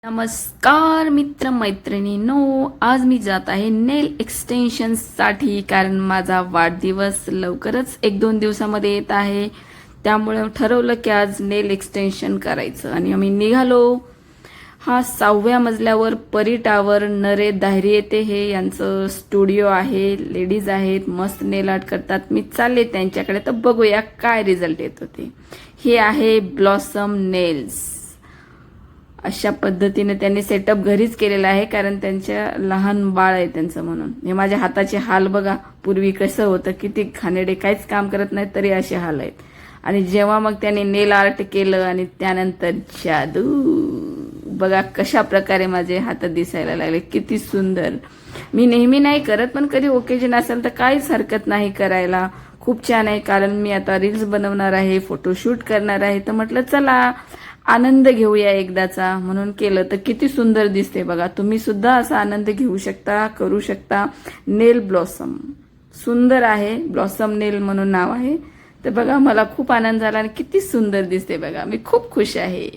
नमस्कार मित्र मैत्रिणींनो, आज मी जात आहे नेल एक्सटेन्शनसाठी कारण माझा वाढदिवस लवकरच 1-2 दिवसामध्ये येत आहे. त्यामुळे ठरवलं की आज नेल एक्सटेन्शन करायचं आणि आम्ही निघालो. हा 6व्या मजल्यावर परी टावर नरे दायरी येते. हे यांचं स्टुडिओ आहे. लेडीज आहेत, मस्त नेल आर्ट करतात. मी चालले त्यांच्याकडे तर बघूया काय रिझल्ट येतो ते. हे आहे ब्लॉसम नेल्स. अशा पद्धतीने त्यांनी सेटअप घरीच केलेला आहे कारण त्यांच्या लहान बाळ आहे त्यांचं म्हणून. हे माझ्या हाताचे हाल बघा. पूर्वी कसं होतं, किती घाणेरडे, काहीच काम करत नाहीत तरी असे हाल आहेत. आणि जेव्हा मग त्यांनी नेल आर्ट केलं आणि त्यानंतर जादू बघा कशा प्रकारे माझे हात दिसायला लागले. किती सुंदर. मी नेहमी नाही करत पण कधी ओकेजन असेल तर काहीच हरकत नाही करायला. खूप छान आहे कारण मी आता रील्स बनवणार आहे, फोटोशूट करणार आहे. तर म्हटलं चला आनंद घेऊया एकदाचा, म्हणून केलं. तर किती सुंदर दिसते बघा. तुम्ही सुद्धा असा आनंद घेऊ शकता, करू शकता. नेल ब्लॉसम सुंदर आहे. ब्लॉसम नेल म्हणून नाव आहे. तर बघा मला खूप आनंद झाला आणि किती सुंदर दिसते बघा. मी खूप खुश आहे.